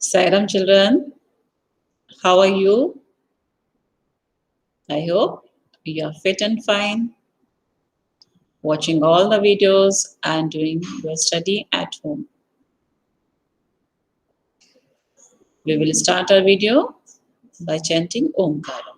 Sairam children, how are you? I hope you are fit and fine, watching all the videos and doing your study at home. We will start our video by chanting Omkara.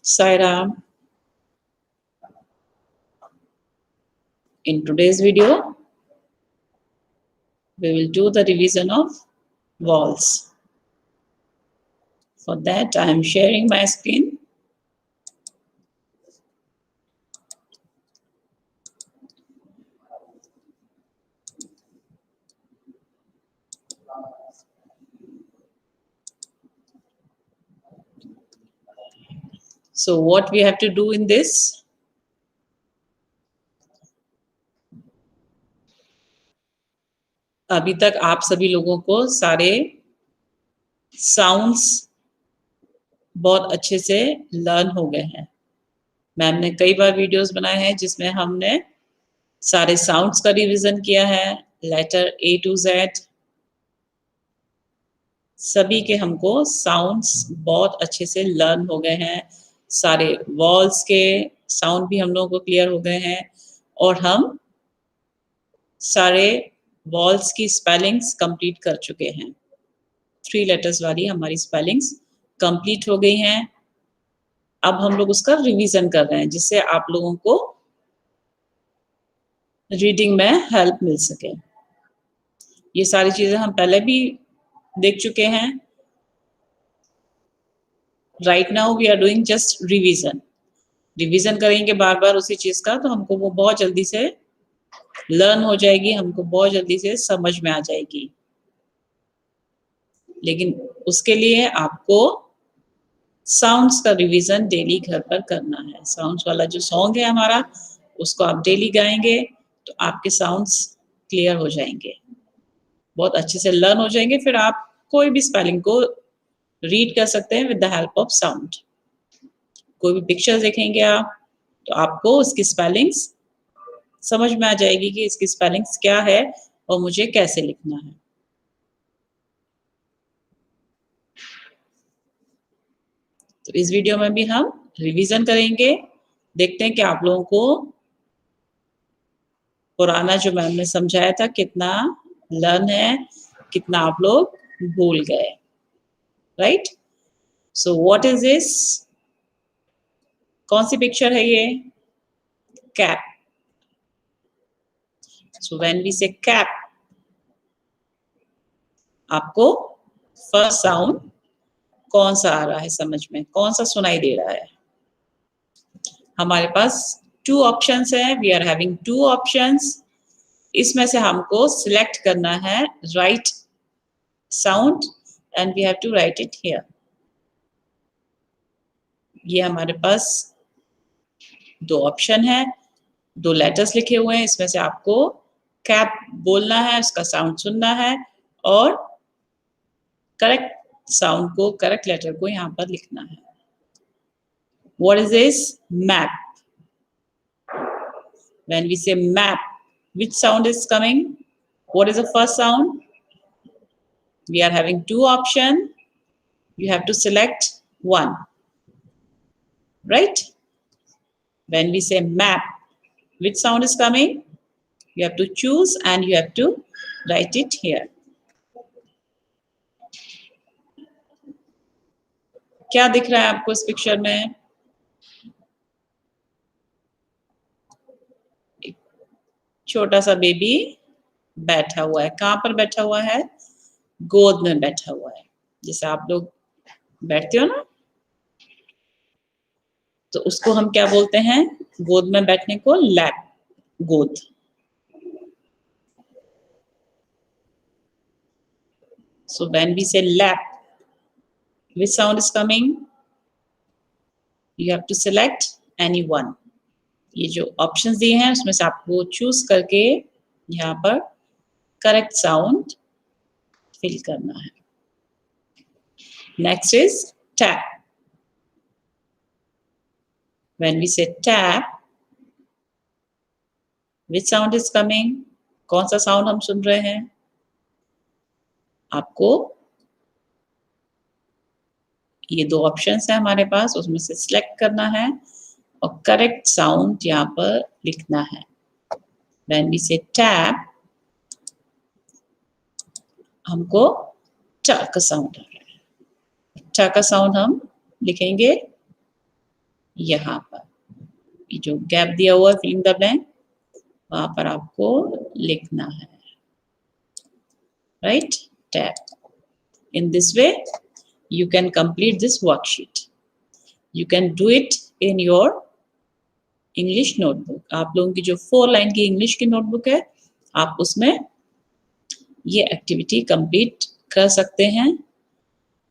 Sai Ram. In today's video, we will do the revision of vowels. For that, I am sharing my screen. So what we have to do in this? अभी तक आप सभी लोगों को सारे sounds बहुत अच्छे से लर्न हो गए हैं। मैम ने कई बार वीडियोस बनाए हैं जिसमें हमने सारे साउंड्स का रिवीजन किया है, लेटर ए टू जेड सभी के हमको साउंड्स बहुत अच्छे से लर्न हो गए हैं। सारे वॉल्स के साउंड भी हम लोगों को क्लियर हो गए हैं और हम सारे वॉल्स की स्पेलिंग्स कंप्लीट कर चुके हैं। 3 लेटर्स वाली हमारी स्पेलिंग्स कंप्लीट हो गई हैं। अब हम लोग उसका रिवीजन कर रहे हैं जिससे आप लोगों को रीडिंग में हेल्प मिल सके। ये सारी चीजें हम पहले भी देख चुके हैं। Right now we are doing just revision. Revision करेंगे बार बार उसी चीज का तो हमको वो बहुत जल्दी से लर्न हो जाएगी, हमको बहुत जल्दी से समझ में आ जाएगी। लेकिन उसके लिए आपको साउंड्स का रिवीजन डेली घर पर करना है। साउंड्स वाला जो सॉन्ग है हमारा, उसको आप डेली गाएंगे तो आपके साउंड्स क्लियर हो जाएंगे, बहुत अच्छे से लर्न हो जाएंगे। फिर आप कोई भी स्पेलिंग को रीड कर सकते हैं with the help of sound. कोई भी पिक्चर देखेंगे आप तो आपको उसकी स्पेलिंग्स समझ में आ जाएगी कि इसकी स्पेलिंग्स क्या है और मुझे कैसे लिखना है। तो इस वीडियो में भी हम रिवीजन करेंगे। देखते हैं कि आप लोगों को पुराना जो मैम ने समझाया था कितना लर्न है, कितना आप लोग भूल गए। Right? So what is this? कौन सी पिक्चर है ये? कैप। सो व्हेन वी से कैप, आपको फर्स्ट साउंड कौन सा आ रहा है समझ में, कौन सा सुनाई दे रहा है? हमारे पास 2 ऑप्शंस है। We are having 2 options. इसमें से हमको सिलेक्ट करना है right sound and we have to write it here. ये हमारे पास 2 ऑप्शन है, 2 लेटर्स लिखे हुए हैं। इसमें से आपको कैप बोलना है, उसका साउंड सुनना है और करेक्ट साउंड को, करेक्ट लेटर को यहाँ पर लिखना है। What is this? Map. When we say map, which sound is coming? What is the first sound? We are having 2 options. You have to select one. Right? When we say map, which sound is coming? You have to choose and you have to write it here. क्या दिख रहा है आपको इस picture में? छोटा सा baby बैठा हुआ है। कहाँ पर बैठा हुआ है? गोद में बैठा हुआ है। जैसे आप लोग बैठते हो ना, तो उसको हम क्या बोलते हैं? गोद में बैठने को लैप, गोद। So when we say lap, which sound is coming? You have to select any one. ये जो ऑप्शंस दिए हैं उसमें से आपको चूज करके यहाँ पर करेक्ट साउंड फिल करना है। Next is tap. When we say tap, which sound is coming? कौन सा साउंड हम सुन रहे हैं? आपको ये दो ऑप्शंस है हमारे पास, उसमें से सिलेक्ट करना है और करेक्ट साउंड यहाँ पर लिखना है। When we say tap, हमको ट का साउंड आ रहा है। ट का साउंड हम लिखेंगे यहाँ पर, ये जो गैप दिया हुआ है फिलिंग द ब्लैंक, वहां पर आपको लिखना है, right? Tap. In this way, you can complete this worksheet. You can do it in your English notebook. आप लोगों की जो 4 लाइन की इंग्लिश की नोटबुक है, आप उसमें ये एक्टिविटी कंप्लीट कर सकते हैं।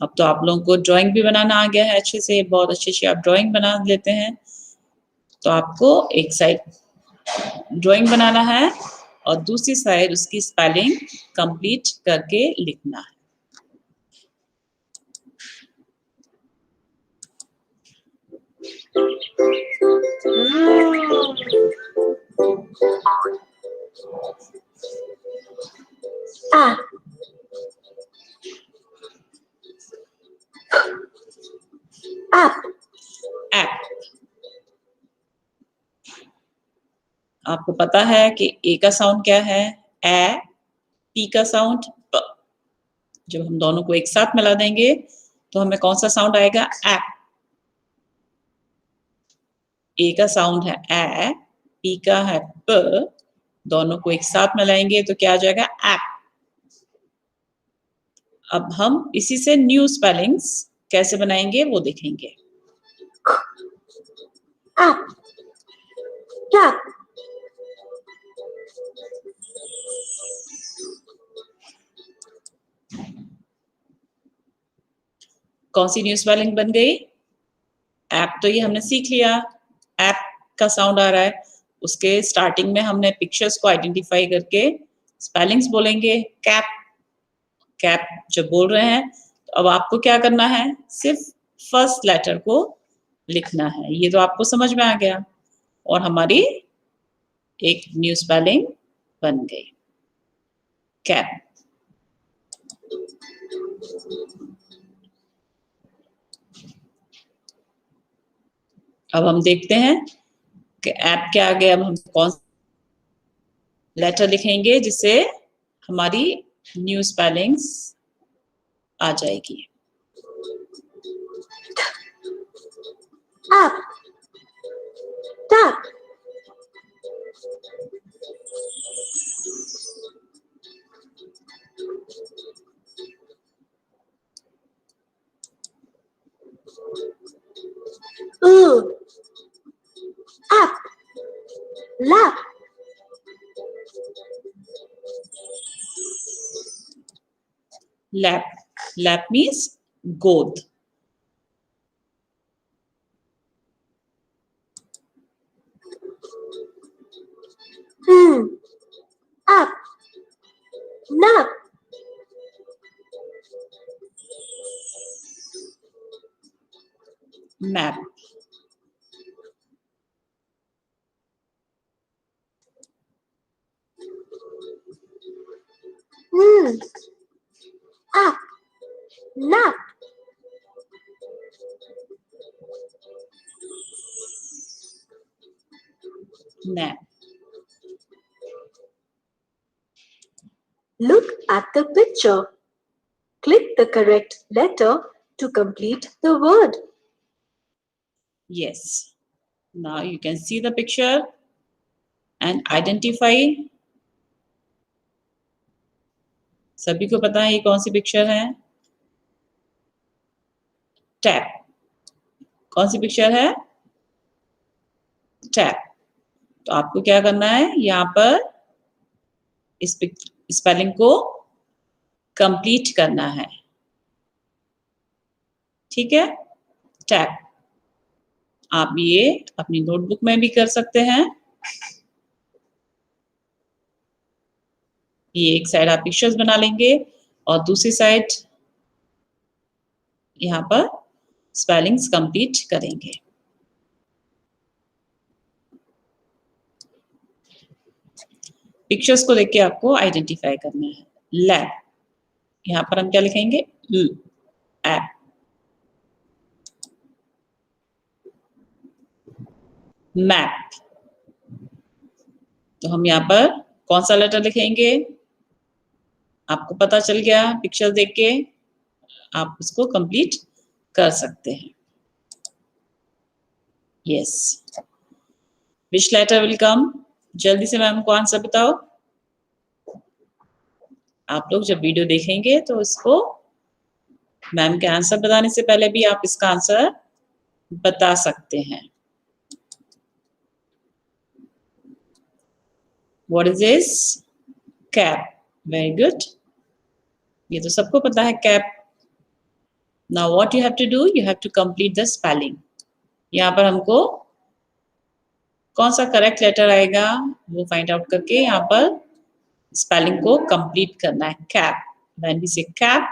अब तो आप लोगों को ड्राइंग भी बनाना आ गया है अच्छे से, बहुत अच्छे से आप ड्राइंग बना लेते हैं। तो आपको एक साइड ड्राइंग बनाना है और दूसरी साइड उसकी स्पेलिंग कंप्लीट करके लिखना है। ऐप। आपको पता है कि ए का साउंड क्या है? ए। पी का साउंड प। जब हम दोनों को एक साथ मिला देंगे तो हमें कौन सा साउंड आएगा? ऐप। ए का साउंड है ए, पी का है प, दोनों को एक साथ मिलाएंगे तो क्या आ जाएगा? ऐप। अब हम इसी से न्यू स्पेलिंग्स कैसे बनाएंगे वो देखेंगे। ऐप, टैप, कौन सी न्यू स्पेलिंग बन गई? ऐप तो ये हमने सीख लिया, ऐप का साउंड आ रहा है। उसके स्टार्टिंग में हमने पिक्चर्स को आइडेंटिफाई करके स्पेलिंग्स बोलेंगे। कैप, कैप जब बोल रहे हैं तो अब आपको क्या करना है? सिर्फ फर्स्ट लेटर को लिखना है। ये तो आपको समझ में आ गया और हमारी एक न्यू स्पेलिंग बन गई, कैप। अब हम देखते हैं कि ऐप के आगे अब हम कौन लेटर लिखेंगे जिससे हमारी न्यू स्पेलिंग्स आ जाएगी। Ap, tap, ap, lap, lap. Lap means गोद। Ap, nap, map. Ap, nap, nap. Look at the picture. Click the correct letter to complete the word. Yes. Now you can see the picture and identify. सभी को पता है ये कौन सी picture है? Tap. कौन सी picture है? टैप। तो आपको क्या करना है? यहाँ पर इस स्पेलिंग को कंप्लीट करना है, ठीक है? टैप। आप ये अपनी नोटबुक में भी कर सकते हैं। ये एक साइड आप पिक्चर्स बना लेंगे और दूसरी साइड यहाँ पर स्पेलिंग्स कंप्लीट करेंगे। पिक्चर्स को देख के आपको आइडेंटिफाई करना है। लैब, यहाँ पर हम क्या लिखेंगे? ऐप। मैप, तो हम यहाँ पर कौन सा लेटर लिखेंगे? आपको पता चल गया पिक्चर देख के, आप उसको कंप्लीट कर सकते हैं। Yes, which letter will come? जल्दी से मैम को आंसर बताओ। आप लोग जब वीडियो देखेंगे तो इसको मैम के आंसर बताने से पहले भी आप इसका आंसर बता सकते हैं। What is this? Cap. Very good. ये तो सबको पता है cap. Now what you have to do? You have to complete the spelling. यहाँ पर हमको कौन सा करेक्ट लेटर आएगा वो फाइंड आउट करके यहाँ पर स्पेलिंग को कंप्लीट करना है। कैप, व्हेन वी से कैप,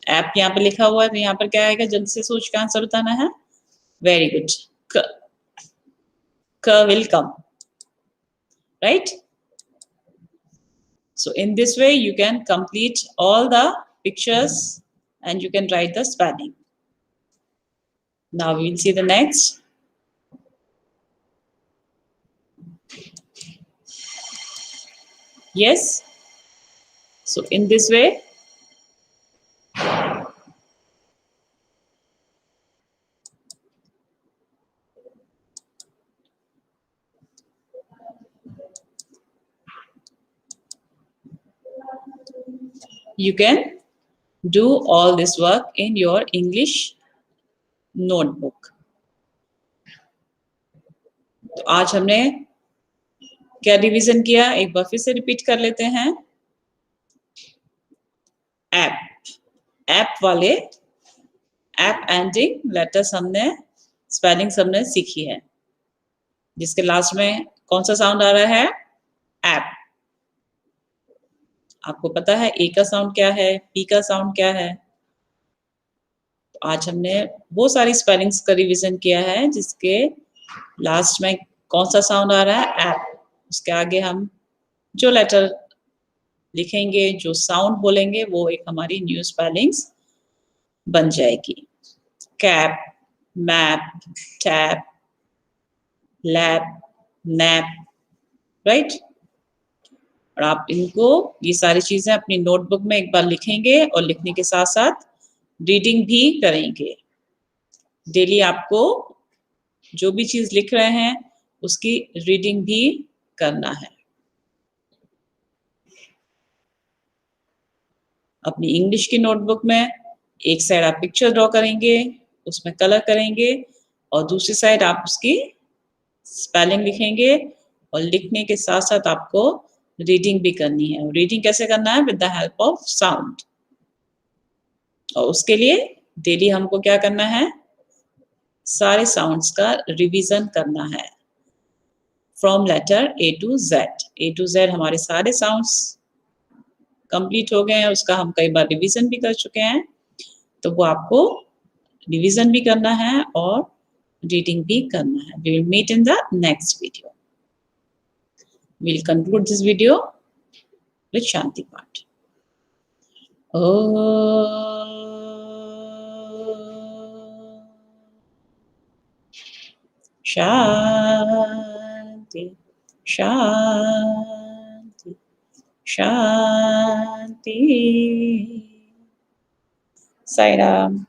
ऐप यहाँ पे लिखा हुआ है तो यहाँ पर क्या आएगा? जल्दी से सोच के आंसर बताना है। वेरी गुड, क will come, right? So in this way you can complete all the pictures and you can write the spelling. Now we will see the next. Yes. So in this way you can do all this work in your English notebook. तो आज हमने क्या revision किया? एक बार फिर से repeat कर लेते हैं। ऐप, ऐप वाले ऐप एंडिंग लेटर्स हमने स्पेलिंग्स हमने सीखी है, जिसके लास्ट में कौन सा साउंड आ रहा है? ऐप। आपको पता है ए का साउंड क्या है, पी का साउंड क्या है? तो आज हमने वो सारी स्पेलिंग्स का रिवीजन किया है जिसके लास्ट में कौन सा साउंड आ रहा है? ऐप। उसके आगे हम जो लेटर लिखेंगे, जो साउंड बोलेंगे, वो एक हमारी न्यू स्पेलिंग्स बन जाएगी। Cap, map, tap, lap, nap, right? और आप इनको ये सारी चीजें अपनी नोटबुक में एक बार लिखेंगे और लिखने के साथ साथ रीडिंग भी करेंगे। डेली आपको जो भी चीज लिख रहे हैं उसकी रीडिंग भी करना है। अपनी इंग्लिश की नोटबुक में एक साइड आप पिक्चर ड्रॉ करेंगे, उसमें कलर करेंगे और दूसरी साइड आप उसकी स्पेलिंग लिखेंगे और लिखने के साथ साथ आपको रीडिंग भी करनी है। रीडिंग कैसे करना है? With the help of sound. और उसके लिए डेली हमको क्या करना है? सारे साउंड्स का रिवीजन करना है from letter A to Z. A to Z हमारे सारे साउंड्स कंप्लीट हो गए हैं, उसका हम कई बार रिवीजन भी कर चुके हैं, तो वो आपको रिवीजन भी करना है और रीडिंग भी करना है। We will meet in the next video. We will conclude this video with Shanti Path. Shanti, Shanti, Shanti. Sai Ram.